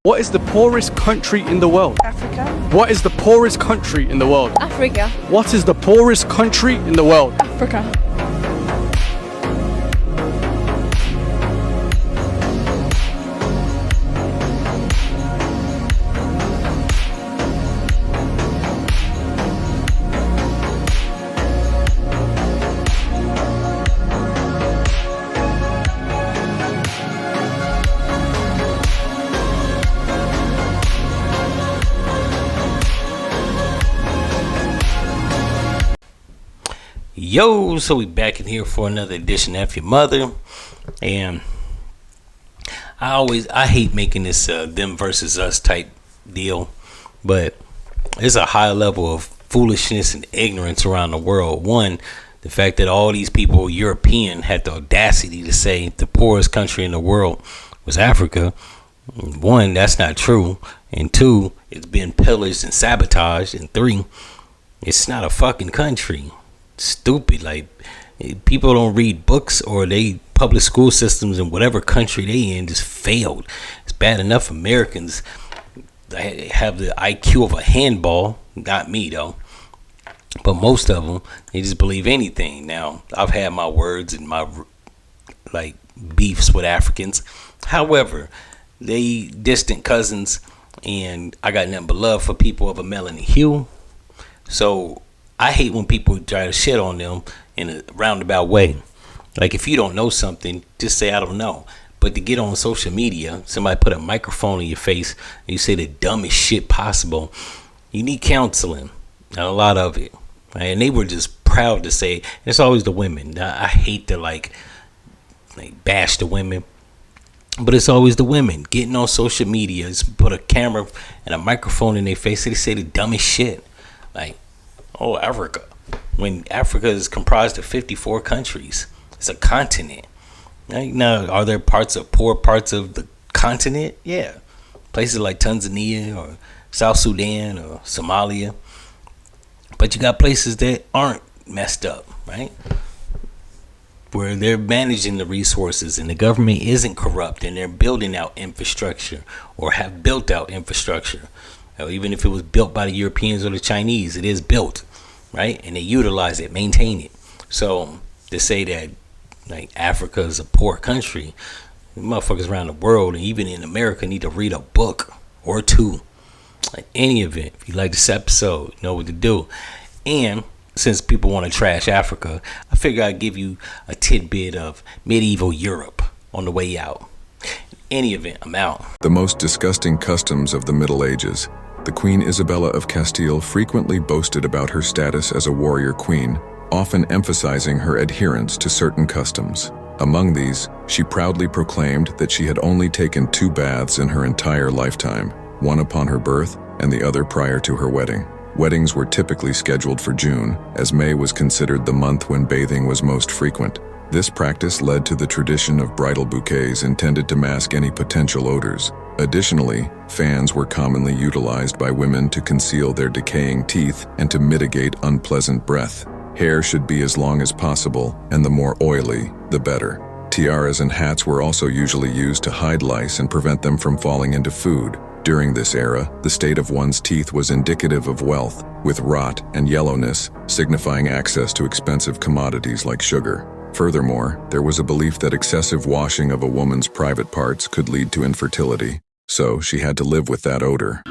What is the poorest country in the world? Africa. What is the poorest country in the world? Africa. What is the poorest country in the world? Africa. Yo, so we back in here for another edition of F-ya-Motha, and I hate making this them versus us type deal, but there's a high level of foolishness and ignorance around the world. One, the fact that all these people, European, had the audacity to say the poorest country in the world was Africa. One, that's not true, and two, it's been pillaged and sabotaged, and three, it's not a fucking country. Stupid. Like, people don't read books, or they public school systems in whatever country they in just failed. It's bad enough Americans have the IQ of a handball. Not me though, but most of them, they just believe anything. Now, I've had my words and my beefs with Africans. However, they distant cousins, and I got nothing but love for people of a melanin hue. So I hate when people try to shit on them in a roundabout way. Like, if you don't know something, just say I don't know. But to get on social media, somebody put a microphone in your face and you say the dumbest shit possible, you need counseling, and a lot of it. Right? And they were just proud to say, and it's always the women. I hate to like bash the women, but it's always the women getting on social media, just put a camera and a microphone in their face and they say the dumbest shit. Like, oh, Africa. When Africa is comprised of 54 countries. It's a continent. Now, are there poor parts of the continent? Yeah. Places like Tanzania or South Sudan or Somalia. But you got places that aren't messed up, right? Where they're managing the resources and the government isn't corrupt and they're building out infrastructure or have built out infrastructure. Even if it was built by the Europeans or the Chinese, it is built, right? And they utilize it, maintain it. So to say that like Africa is a poor country, motherfuckers around the world and even in America need to read a book or two. Like, any event, if you like this episode, you know what to do. And since people want to trash Africa, I figure I'd give you a tidbit of medieval Europe on the way out. Any event, I'm out. The most disgusting customs of the Middle Ages. The Queen Isabella of Castile frequently boasted about her status as a warrior queen, often emphasizing her adherence to certain customs. Among these, she proudly proclaimed that she had only taken 2 baths in her entire lifetime, one upon her birth and the other prior to her wedding. Weddings were typically scheduled for June, as May was considered the month when bathing was most frequent. This practice led to the tradition of bridal bouquets intended to mask any potential odors. Additionally, fans were commonly utilized by women to conceal their decaying teeth and to mitigate unpleasant breath. Hair should be as long as possible, and the more oily, the better. Tiaras and hats were also usually used to hide lice and prevent them from falling into food. During this era, the state of one's teeth was indicative of wealth, with rot and yellowness signifying access to expensive commodities like sugar. Furthermore, there was a belief that excessive washing of a woman's private parts could lead to infertility, so she had to live with that odor.